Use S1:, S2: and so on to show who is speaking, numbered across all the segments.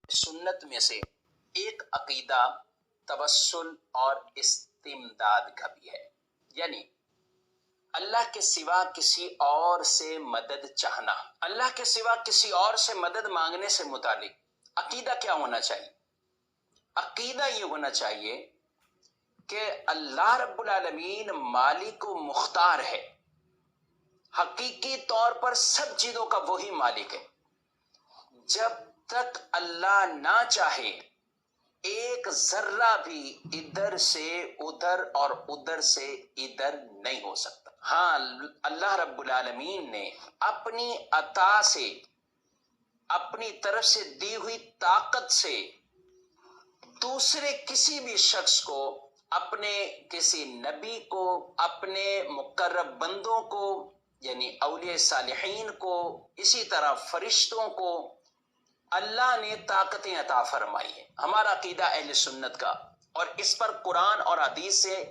S1: سنت میں سے ایک عقیدہ توسل اور استمداد کا بھی ہے، یعنی اللہ کے سوا کسی اور سے مدد چاہنا، اللہ کے سوا کسی اور سے مدد مانگنے سے متعلق عقیدہ کیا ہونا چاہیے؟ عقیدہ یہ ہونا چاہیے کہ اللہ رب العالمین مالک و مختار ہے، حقیقی طور پر سب چیزوں کا وہی مالک ہے۔ جب تک اللہ نہ چاہے ایک ذرہ بھی ادھر سے ادھر اور ادھر سے ادھر نہیں ہو سکتا۔ ہاں، اللہ رب العالمین نے اپنی عطا سے، اپنی طرف سے دی ہوئی طاقت سے دوسرے کسی بھی شخص کو، اپنے کسی نبی کو، اپنے مقرب بندوں کو یعنی اولیاء صالحین کو، اسی طرح فرشتوں کو اللہ نے طاقتیں عطا فرمائی ہیں۔ ہمارا عقیدہ اہل سنت کا، اور اس پر قرآن اور حدیث سے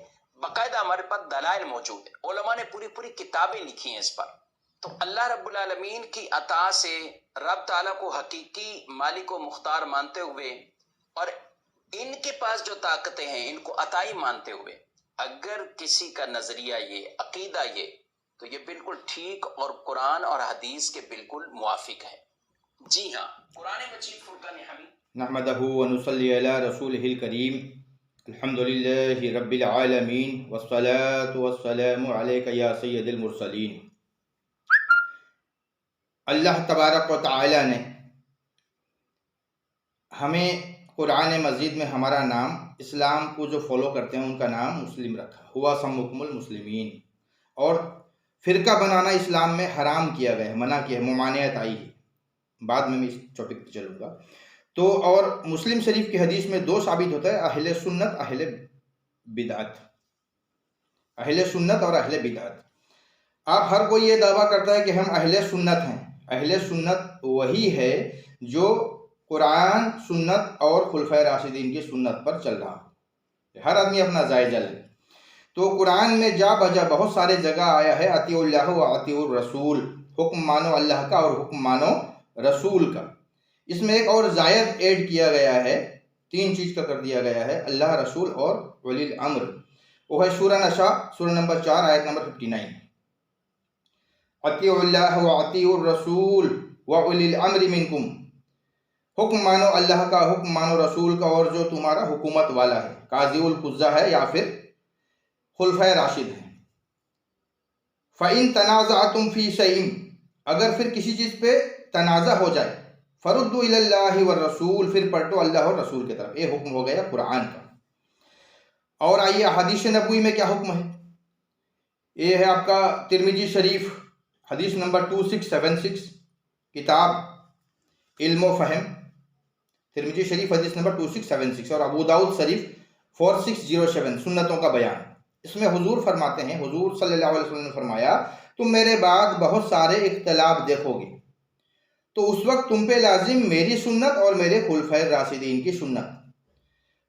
S1: باقاعدہ ہمارے پاس دلائل موجود ہیں، علماء نے پوری کتابیں لکھی ہیں اس پر۔ تو اللہ رب العالمین کی عطا سے رب تعالیٰ کو حقیقی مالک و مختار مانتے ہوئے، اور ان کے پاس جو طاقتیں ہیں ان کو عطائی مانتے ہوئے، اگر کسی کا نظریہ یہ، عقیدہ یہ، تو یہ بالکل ٹھیک اور قرآن اور حدیث کے بالکل موافق ہے۔ جی ہاں، قرآن مجید فرقان حمید
S2: نحمدہ ونصلی علی رسولہ الکریم، الحمدللہ رب العالمین، والصلاة والسلام علیک یا سید المرسلین۔ اللہ تبارک و تعالی نے ہمیں قرآن مجید میں ہمارا نام، اسلام کو جو فالو کرتے ہیں ان کا نام مسلم رکھا، ہوا سمکم المسلمین، اور فرقہ بنانا اسلام میں حرام کیا گیا ہے، منع کیا ہے، ممانعت آئی ہے۔ بعد میں اس ٹاپک پہ چلوں گا۔ تو اور مسلم شریف کی حدیث میں دو ثابت ہوتا ہے، اہل سنت، اہل بدعت، اہل سنت اور اہل بدعت۔ اب ہر کوئی یہ دعویٰ کرتا ہے کہ ہم اہل سنت ہیں۔ اہل سنت وہی ہے جو قرآن، سنت اور خلفائے راشدین کی سنت پر چل رہا ہے۔ ہر آدمی اپنا جائزہ لے۔ تو قرآن میں جا بجا بہت سارے جگہ آیا ہے اطیعوا اللہ و اطیعوا الرسول، حکم مانو اللہ کا اور حکم مانو رسول کا۔ اس میں ایک اور زائد ایڈ کیا گیا ہے، تین چیز کا کر دیا گیا ہے، اللہ، رسول اور ولی الامر۔ وہ ہے سورہ نساء، سورہ نمبر 4 آیت نمبر 59۔ اطیعوا اللہ و اطیعوا الرسول و ولی الامر منکم، حکم مانو اللہ کا، حکم مانو رسول کا، اور جو تمہارا حکومت والا ہے، قاضی القضا ہے یا پھر خلفائے راشد ہیں۔ فَإِن تَنَازَعْتُمْ فِي شَيْءٍ، اگر پھر کسی چیز پہ تنازع ہو جائے، فَرُدُّوا إِلَى اللَّهِ وَالرَّسُولِ، پھر پلٹو اللہ اور رسول کی طرف۔ یہ حکم ہو گیا قرآن کا۔ اور آئیے حدیث نبوی میں کیا حکم ہے۔ یہ ہے آپ کا ترمذی شریف، حدیث نمبر 2676، کتاب علم و فہم، ترمذی شریف حدیث نمبر 2676، اور ابو داؤد شریف 4607، سنتوں کا بیان۔ اس میں حضور فرماتے ہیں، حضور صلی اللہ علیہ وسلم نے فرمایا، تم میرے بعد بہت سارے اختلاف دیکھو گے، تو اس وقت تم پہ لازم میری سنت اور میرے خلفائے راشدین کی سنت۔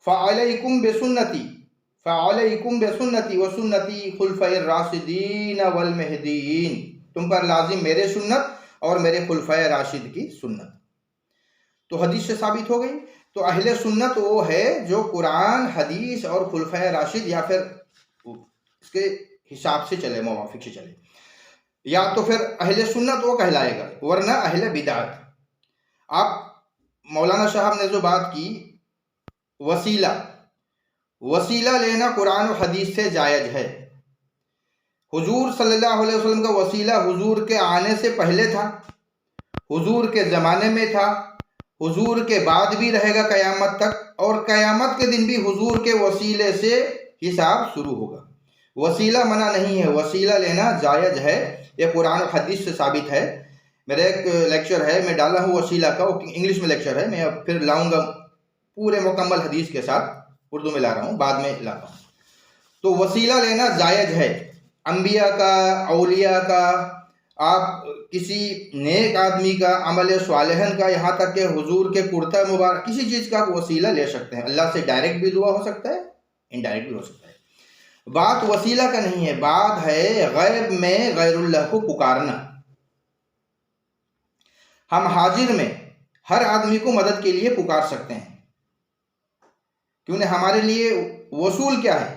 S2: فعلیکم بسنتی، فعلیکم بسنتی وسنتی خلفائے الراشدین والمہدیین، تم پر لازم میرے سنت اور میرے خلفائے راشد کی سنت۔ تو حدیث سے ثابت ہو گئی۔ تو اہل سنت وہ ہے جو قرآن، حدیث اور خلفائے راشد یا پھر اس کے حساب سے چلے، موافق سے چلے، یا تو پھر اہل سنت وہ کہلائے گا، ورنہ اہل بدعت۔ آپ مولانا صاحب نے جو بات کی، وسیلہ لینا قرآن و حدیث سے جائز ہے۔ حضور صلی اللہ علیہ وسلم کا وسیلہ حضور کے آنے سے پہلے تھا، حضور کے زمانے میں تھا، حضور کے بعد بھی رہے گا قیامت تک، اور قیامت کے دن بھی حضور کے وسیلے سے حساب شروع ہوگا۔ وسیلہ منع نہیں ہے، وسیلہ لینا جائز ہے، یہ قرآن و حدیث سے ثابت ہے۔ میرا ایک لیکچر ہے، میں ڈالا ہوں وسیلہ کا، وہ انگلش میں لیکچر ہے، میں اب پھر لاؤں گا پورے مکمل حدیث کے ساتھ، اردو میں لا رہا ہوں، بعد میں لاتا ہوں۔ تو وسیلہ لینا جائز ہے، انبیاء کا، اولیاء کا، آپ کسی نیک آدمی کا، عمل صالحن کا، یہاں تک کہ حضور کے کرتا مبارک، کسی چیز کا آپ وسیلہ لے سکتے ہیں۔ اللہ سے ڈائریکٹ بھی دعا ہو سکتا ہے، انڈائریکٹ بھی ہو سکتا ہے۔ بات وسیلہ کا نہیں ہے، بات ہے غیب میں غیر اللہ کو پکارنا۔ ہم حاضر میں ہر آدمی کو مدد کے لیے پکار سکتے ہیں، کیونکہ ہمارے لیے وصول کیا ہے؟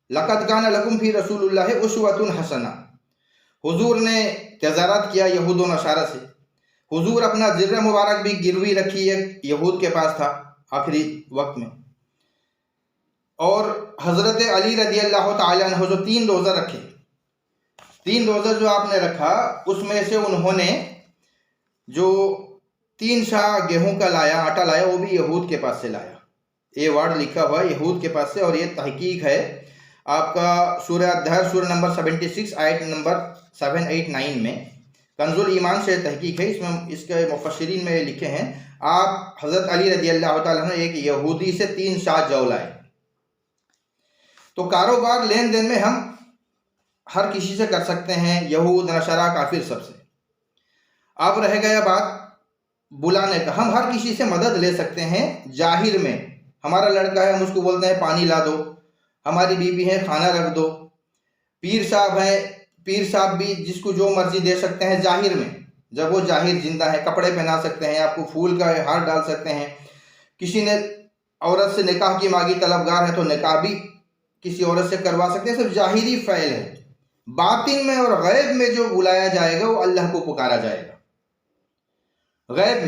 S2: لقد کان لکم فی رسول اللہ اسوۃ حسنہ۔ حضور نے تجارت کیا یہود و نصارہ سے، حضور اپنا زر مبارک بھی گروی رکھی ایک یہود کے پاس تھا آخری وقت میں، اور حضرت علی رضی اللہ تعالیٰ عنہ جو 3 روزہ رکھے، 3 روزہ جو آپ نے رکھا، اس میں سے انہوں نے جو 3 شاہ گیہوں کا لایا، آٹا لایا، وہ بھی یہود کے پاس سے لایا۔ یہ ورڈ لکھا ہوا ہے یہود کے پاس سے، اور یہ تحقیق ہے آپ کا سورہ الدہر سورہ نمبر 76 آیت نمبر 7 8 9 میں، کنز الایمان سے تحقیق ہے، اس میں اس کے مفسرین میں لکھے ہیں آپ حضرت علی رضی اللہ تعالیٰ عنہ ایک یہودی سے 3 شاہ جو لائے۔ تو کاروبار لین دین میں ہم ہر کسی سے کر سکتے ہیں، یہود نصارہ کافر سب سے۔ اب رہ گیا بات بلانے کا، ہم ہر کسی سے مدد لے سکتے ہیں ظاہر میں۔ ہمارا لڑکا ہے، ہم اس کو بولتے ہیں پانی لا دو، ہماری بیوی ہے کھانا رکھ دو، پیر صاحب ہیں، پیر صاحب بھی جس کو جو مرضی دے سکتے ہیں ظاہر میں، جب وہ ظاہر زندہ ہے، کپڑے پہنا سکتے ہیں، آپ کو پھول کا ہار ڈال سکتے ہیں۔ کسی نے عورت سے نکاح کی مانگی، طلبگار ہے، تو نکاح بھی کسی عورت سے کروا سکتے ہیں، سب ظاہری فعل ہے۔ باطن میں اور غیب میں جو بلایا جائے گا وہ اللہ کو پکارا جائے گا۔ غیب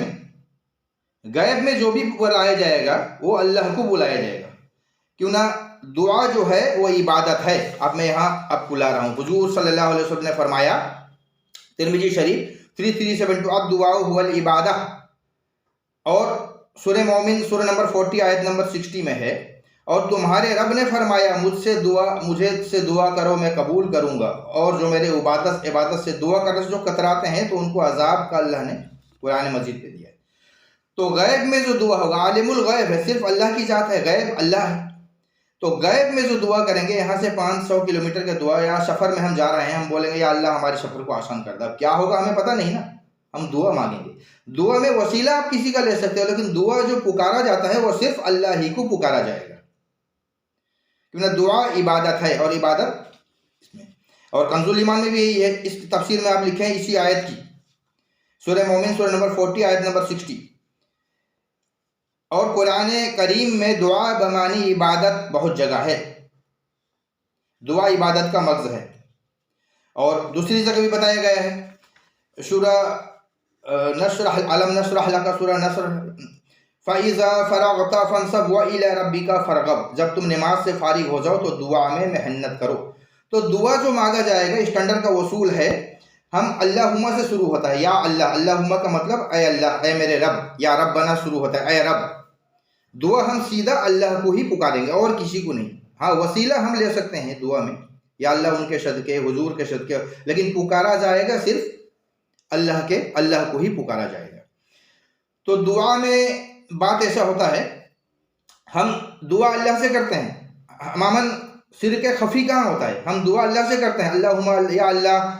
S2: میں جو بھی بلایا جائے گا وہ اللہ کو بلایا جائے گا، کیوں نہ دعا جو ہے وہ عبادت ہے۔ اب میں یہاں اب بلا رہا ہوں، حضور صلی اللہ علیہ وسلم نے فرمایا ترمذی شریف 3372 الدعاء هو العبادہ، اور سورہ مومن سورہ نمبر 40 آیت نمبر 60 میں ہے، اور تمہارے رب نے فرمایا مجھے سے دعا کرو میں قبول کروں گا، اور جو میرے عبادت سے دعا کرنے سے جو کتراتے ہیں تو ان کو عذاب کا اللہ نے قرآن مجید پہ دیا ہے۔ تو غیب میں جو دعا ہوگا، عالم الغیب ہے، صرف اللہ کی ذات ہے، غیب اللہ ہے، تو غیب میں جو دعا کریں گے، یہاں سے 500 کلومیٹر کا دعا، یا سفر میں ہم جا رہے ہیں، ہم بولیں گے یا اللہ ہمارے سفر کو آسان کر دے، اب کیا ہوگا ہمیں پتہ نہیں نا، ہم دعا مانگیں گے۔ دعا میں وسیلہ آپ کسی کا لے سکتے ہو، لیکن دعا جو پکارا جاتا ہے وہ صرف اللہ ہی کو پکارا جائے گا، کیونکہ دعا عبادت ہے، اور عبادت اس میں، اور کنز الایمان میں بھی یہی ہے۔ اس تفسیر میں آپ لکھیں اسی آیت کی، سورہ مومن سورہ نمبر 40 آیت نمبر 60، اور قرآن کریم میں دعا بمانی عبادت بہت جگہ ہے، دعا عبادت کا مغز ہے، اور دوسری جگہ بھی بتایا گیا ہے، سورہ نشرح علم نشرح لک، سورہ نصر، فَإِذَا فَرَغْتَ فَانْصَبْ وَإِلَىٰ رَبِّكَ فَارْغَب، جب تم نماز سے فارغ ہو جاؤ تو دعا میں محنت کرو۔ تو دعا جو مانگا جائے گا، اسٹینڈرڈ کا وصول ہے، ہم اللہم سے شروع ہوتا ہے، یا اللہ، اللہم کا مطلب اے اللہ، اے میرے رب، یا ربنا شروع ہوتا ہے، اے رب۔ دعا ہم سیدھا اللہ کو ہی پکاریں گے اور کسی کو نہیں۔ ہاں وسیلہ ہم لے سکتے ہیں دعا میں، یا اللہ ان کے صدقے، حضور کے صدقے، لیکن پکارا جائے گا صرف اللہ کو ہی پکارا جائے گا۔ تو دعا میں بات ایسا ہوتا ہے، ہم دعا اللہ سے کرتے ہیں، عموماً شرک خفی کہاں ہوتا ہے؟ ہم دعا اللہ سے کرتے ہیں، اللہم، یا اللہ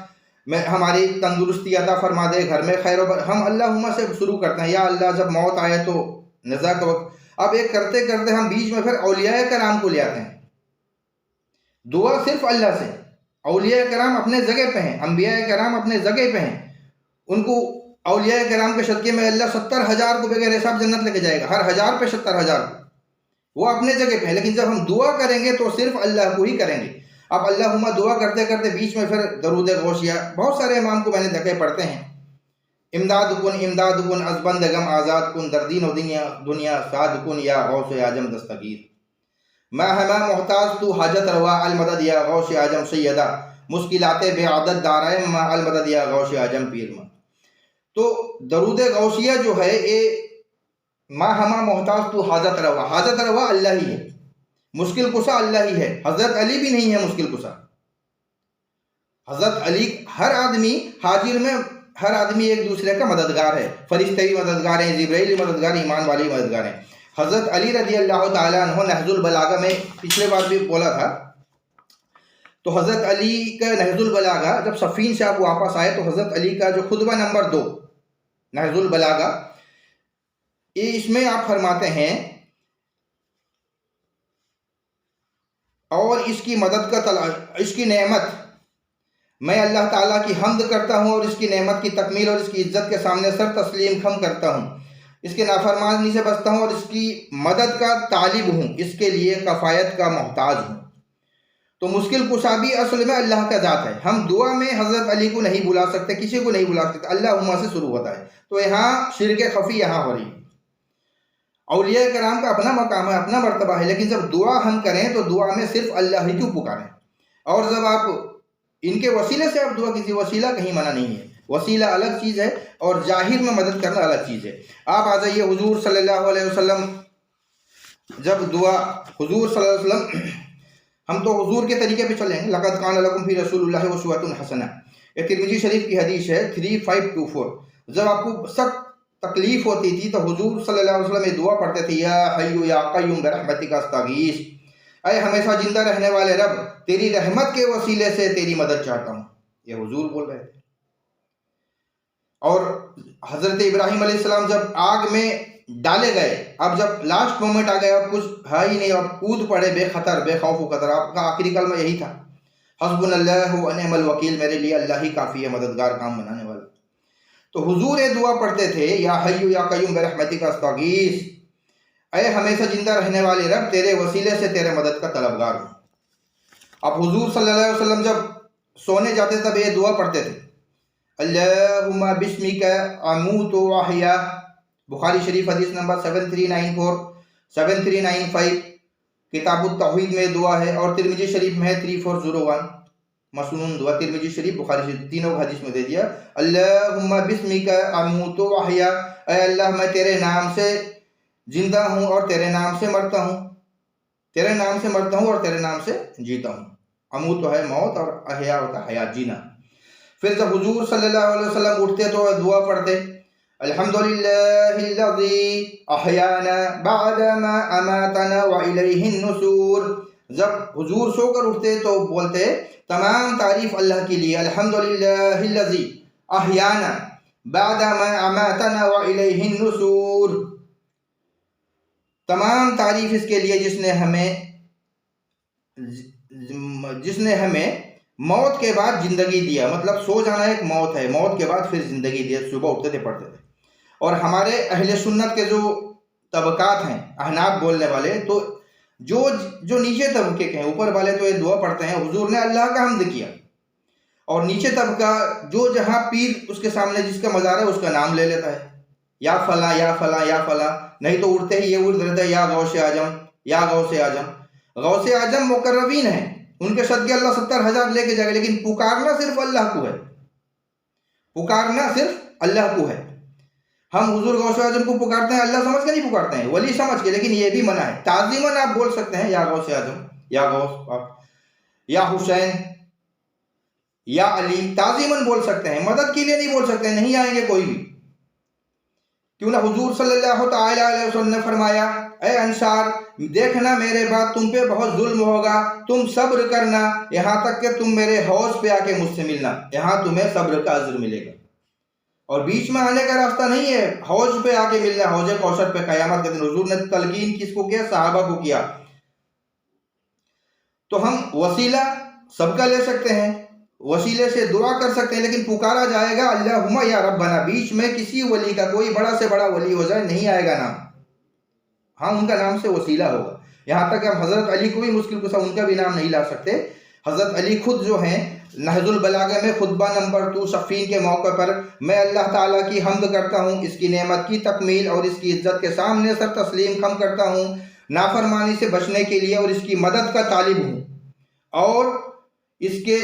S2: میں ہماری تندرستی عطا فرما دے، گھر میں خیر و برکت، ہم اللہم سے شروع کرتے ہیں، یا اللہ جب موت آئے تو نزا کا وقت۔ اب ایک کرتے کرتے ہم بیچ میں پھر اولیاء کرام کو لے آتے ہیں۔ دعا صرف اللہ سے، اولیاء کرام اپنے جگہ پہ ہیں، انبیاء کرام اپنے جگہ پہ ہیں، ان کو اولیاء کرام کے صدقے میں اللہ 70,000 کو بغیر حساب جنت لے کے جائے گا، ہر 1000 پہ 70,000، وہ اپنے جگہ پہ ہیں۔ لیکن جب ہم دعا کریں گے تو صرف اللہ کو ہی کریں گے۔ اب اللہم دعا کرتے کرتے بیچ میں پھر درود غوثیہ، بہت سارے امام کو میں نے دیکھے پڑھتے ہیں، امداد کن از بندگم آزاد کن، در دین و دنیا سعد کن، یا غوث اعظم دستگیر، میں ہمہ محتاج تو حاجت روا، المدد یا غوث اعظم سیدہ، مشکلات بے عدد دارائم ما المدد یا غوث اعظم پیر من۔ تو درود غوثیہ جو ہے یہ ما ہمہ محتاج تو حاجت روا اللہ ہی ہے، مشکل کشا اللہ ہی ہے، حضرت علی بھی نہیں ہے مشکل کشا۔ حضرت علی، ہر آدمی حاضر میں، ہر آدمی ایک دوسرے کا مددگار ہے، فرشتے بھی مددگار ہیں، جبرائیل بھی مددگار ہیں، ایمان والے بھی مددگار ہیں۔ حضرت علی رضی اللہ تعالیٰ عنہ نہج البلاغہ میں پچھلے بار بھی بولا تھا، تو حضرت علی کا نہج البلاغہ جب صفین سے آپ واپس آئے تو حضرت علی کا جو خطبہ نمبر 2 نہج البلاغہ، اس میں آپ فرماتے ہیں اور اس کی مدد کا اس کی نعمت، میں اللہ تعالیٰ کی حمد کرتا ہوں اور اس کی نعمت کی تکمیل اور اس کی عزت کے سامنے سر تسلیم خم کرتا ہوں۔ اس کے نافرمانی سے بچتا ہوں اور اس کی مدد کا طالب ہوں، اس کے لیے کفایت کا محتاج ہوں۔ تو مشکل کشا بھی اصل میں اللہ کا ذات ہے۔ ہم دعا میں حضرت علی کو نہیں بلا سکتے، کسی کو نہیں بلا سکتے، اللہم سے شروع ہوتا ہے، تو یہاں شرک خفی یہاں ہو رہی ہے۔ اولیاء کرام کا اپنا مقام ہے، اپنا مرتبہ ہے، لیکن جب دعا ہم کریں تو دعا میں صرف اللہ ہی کیوں پکاریں، اور جب آپ ان کے وسیلے سے آپ دعا، کسی وسیلہ کہیں منع نہیں ہے، وسیلہ الگ چیز ہے اور ظاہر میں مدد کرنا الگ چیز ہے۔ آپ آ جائیے حضور صلی اللہ علیہ وسلم، جب دعا حضور صلی اللہ علیہ وسلم، ہم تو حضور کے طریقے پہ چلیں گے، لقد کان لکم فی رسول اللہ اسوۃ حسنہ، یہ ترمذی شریف کی حدیث ہے 3524۔ جب آپ کو سخت تکلیف ہوتی تھی تو حضور صلی اللہ علیہ وسلم یہ دعا پڑھتے تھے، یا حی یا قیوم برحمتک استغیث، اے ہمیشہ زندہ رہنے والے رب، تیری رحمت کے وسیلے سے تیری مدد چاہتا ہوں، یہ حضور بول رہے تھے۔ اور حضرت ابراہیم علیہ السلام جب آگ میں ڈالے گئے، اب جب لاسٹ مومنٹ آ گیا، اب کچھ ہے ہی نہیں، اب کود پڑے بے خطر، بے خوف و قدر، آپ کا آخری کلمہ یہی تھا، حسبنا اللہ و نعم الوکیل، میرے لیے اللہ ہی کافی ہے، مددگار کام بنانے والا۔ تو حضور یہ دعا پڑھتے تھے، یا حی یا قیوم برحمتک استغیث، اے ہمیشہ زندہ رہنے والے رب، تیرے وسیلے سے تیرے مدد کا طلبگار ہوں۔ اب حضور صلی اللہ علیہ وسلم جب سونے جاتے تب یہ دعا پڑھتے تھے، اللہم بسمک اموت و احیا، بخاری شریف حدیث نمبر 7394 7395، کتاب التوحید میں دعا ہے، اور ترمذی شریف میں ہے 3401، مسنون دعا، ترمذی شریف بخاری شریف، تینوں حدیث میں دے دیا، اللہم بسمک اموت و احیا، اے اللہ میں تیرے نام سے زندہ ہوں اور تیرے نام سے مرتا ہوں، تیرے نام سے مرتا ہوں اور تیرے نام سے جیتا ہوں۔ اموت تو ہے موت اور احیا ہوتا ہے حیات، جینا۔ پھر جب حضور صلی اللہ علیہ وسلم اٹھتے تو دعا پڑھتے، الحمدللہ الذی احیانا بعد ما اماتنا والیہ النشور۔ جب حضور سو کر اٹھتے تو بولتے، تمام تعریف اللہ کے لیے، الحمدللہ الذی احیانا بعد ما اماتنا والیہ النشور، تمام تعریف اس کے لیے جس نے ہمیں موت کے بعد زندگی دیا، مطلب سو جانا ایک موت ہے، موت کے بعد پھر زندگی دیا۔ صبح اٹھتے تھے پڑھتے تھے۔ اور ہمارے اہل سنت کے جو طبقات ہیں، احناف بولنے والے، تو جو نیچے طبقے کے ہیں، اوپر والے تو یہ دعا پڑھتے ہیں، حضور نے اللہ کا حمد کیا، اور نیچے طبقہ جو جہاں پیر اس کے سامنے جس کا مزار ہے اس کا نام لے لیتا ہے، یا فلاں یا فلاں یا فلاں، نہیں تو اٹھتے ہی یہ ورد رہتا ہے، یا غوث اعظم یا غوث اعظم۔ غوث اعظم مقربین ہیں، ان کے صدقے اللہ 70,000 لے کے جائے گا، لیکن پکارنا صرف اللہ کو ہے، پکارنا صرف اللہ کو ہے۔ ہم حضور غوث اعظم کو پکارتے ہیں، اللہ سمجھ کے نہیں پکارتے ہیں، ولی سمجھ کے، لیکن یہ بھی منع ہے۔ تعظیماً آپ بول سکتے ہیں، یا غوث اعظم، یا غوث، یا حسین، یا علی، تعظیماً بول سکتے ہیں، مدد کے لیے نہیں بول سکتے، نہیں آئیں گے کوئی بھی۔ کیوں نہ حضور صلی اللہ تعالی علیہ وسلم نے فرمایا، اے انصار، دیکھنا میرے بعد تم پہ بہت ظلم ہوگا، تم صبر کرنا یہاں تک کہ تم میرے حوض پہ آ کے مجھ سے ملنا، یہاں تمہیں صبر کا اجر ملے گا۔ اور بیچ میں آنے کا راستہ نہیں ہے، حوض پہ آ کے ملنا، حوض کوثر پہ قیامت کے دن۔ حضور نے تلقین کس کو کیا؟ صحابہ کو کیا۔ تو ہم وسیلہ سب کا لے سکتے ہیں، وسیلے سے دعا کر سکتے ہیں، لیکن پکارا جائے گا اللہم یا ربنا، بیچ میں کسی ولی کا، کوئی بڑا سے بڑا ولی ہو جائے، نہیں آئے گا نام، ہاں ان کا نام سے وسیلہ ہوگا۔ یہاں تک کہ ہم حضرت علی کو بھی مشکل کشا ان کا بھی نام نہیں لا سکتے۔ حضرت علی خود جو ہیں، نہج البلاغہ میں خطبہ نمبر 2 صفین کے موقع پر، میں اللہ تعالیٰ کی حمد کرتا ہوں، اس کی نعمت کی تکمیل اور اس کی عزت کے سامنے سر تسلیم خم کرتا ہوں، نافرمانی سے بچنے کے لیے اور اس کی مدد کا طالب ہوں اور اس کے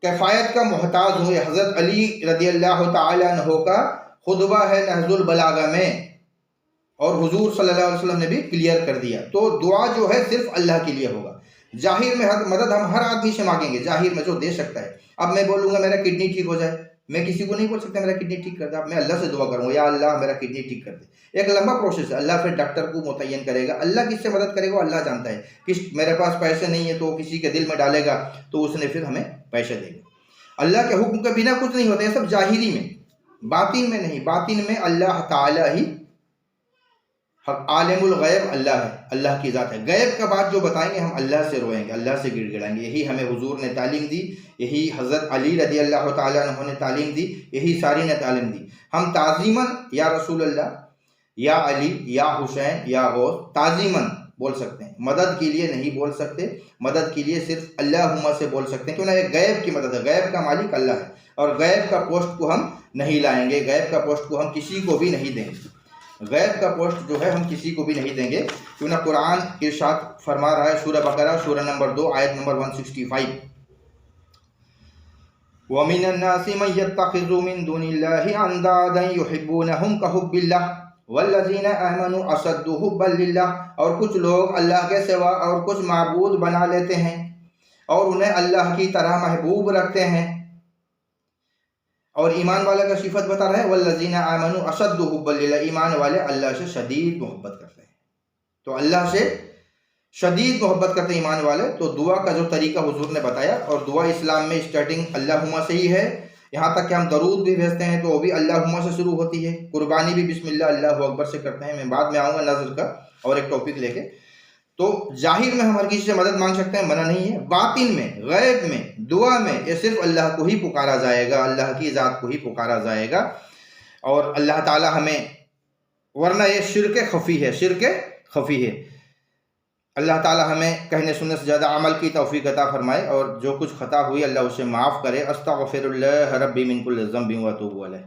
S2: کفایت کا محتاج ہوں۔ یہ حضرت علی رضی اللہ تعالی عنہ کا خطبہ ہے نہج البلاغہ میں، اور حضور صلی اللہ علیہ وسلم نے بھی کلیئر کر دیا۔ تو دعا جو ہے صرف اللہ کے لیے ہوگا۔ ظاہر میں مدد ہم ہر آدمی سے مانگیں گے، ظاہر میں جو دے سکتا ہے۔ اب میں بولوں گا میرا کڈنی ٹھیک ہو جائے، میں کسی کو نہیں بول سکتا میرا کڈنی ٹھیک کر دے، میں اللہ سے دعا کروں گا، یا اللہ میرا کڈنی ٹھیک کر دے۔ ایک لمبا پروسیس ہے، اللہ پھر ڈاکٹر کو متعین کرے گا، اللہ کس سے مدد کرے گا اللہ جانتا ہے۔ میرے پاس پیسے نہیں ہے تو کسی کے دل میں ڈالے گا تو اس نے پھر ہمیں پیسے دے گا۔ اللہ کے حکم کے بنا کچھ نہیں ہوتا، یہ سب ظاہری میں، باطن میں نہیں۔ باطن میں اللہ تعالی ہی عالم الغیب اللہ ہے، اللہ کی ذات ہے۔ غیب کا بات جو بتائیں گے ہم اللہ سے روئیں گے، اللہ سے گڑ گڑائیں گے۔ یہی ہمیں حضور نے تعلیم دی، یہی حضرت علی رضی اللہ تعالیٰ عنہ نے تعلیم دی، یہی ساری نے تعلیم دی۔ ہم تعظیماً یا رسول اللہ یا علی یا حسین یا غوث تعظیماً بول سکتے ہیں، مدد کے لیے نہیں بول سکتے، مدد کے لیے صرف اللہم سے بول سکتے ہیں، کیوں نہ یہ غیب کی مدد ہے، غیب کا مالک اللہ ہے، اور غیب کا پوسٹ کو ہم نہیں لائیں گے، غیب کا پوسٹ کو ہم کسی کو بھی نہیں دیں گے، غیب کا پوسٹ جو ہے ہم کسی کو بھی نہیں دیں گے، کیوں نہ قرآن ارشاد فرما رہا ہے سورہ بقرہ سورہ نمبر 2 آیت نمبر 165، وَمِنَ النَّاسِ مَن يَتَّخِذُ مِن دُونِ اللَّهِ أَندَادًا يُحِبُّونَهُمْ كَحُبِّ اللَّهِ وَالَّذِينَ آمَنُوا أَشَدُّ حُبًّا لِلَّهِ، اور کچھ لوگ اللہ کے سوا اور کچھ معبود بنا لیتے ہیں اور انہیں اللہ کی طرح محبوب رکھتے ہیں، اور ایمان والے کا صفت بتا رہا ہے وَالَّذِينَ آمَنُوا أَشَدُّ حُبًّا لِلَّهِ، ایمان والے اللہ سے شدید محبت کرتے ہیں، تو اللہ سے شدید محبت کرتے ہیں ایمان والے۔ تو دعا کا جو طریقہ حضور نے بتایا، اور دعا اسلام میں اسٹارٹنگ اللہم سے ہی ہے، یہاں تک کہ ہم درود بھی بھیجتے ہیں تو وہ بھی اللہم سے شروع ہوتی ہے، قربانی بھی بسم اللہ اللہ اکبر سے کرتے ہیں، میں بعد میں آؤں گا نظر کا اور ایک ٹاپک لے کے۔ تو ظاہر میں ہم ہر کسی سے مدد مانگ سکتے ہیں، منع نہیں ہے، باطن میں غیب میں دعا میں یہ صرف اللہ کو ہی پکارا جائے گا، اللہ کی ذات کو ہی پکارا جائے گا، اور اللہ تعالی ہمیں، ورنہ یہ شرک خفی ہے، شرک خفی ہے۔ اللہ تعالی ہمیں کہنے سننے سے زیادہ عمل کی توفیق عطا فرمائے، اور جو کچھ خطا ہوئی اللہ اسے معاف کرے۔ استغفر اللہ ربی من کل ذنب و اتوب الیہ۔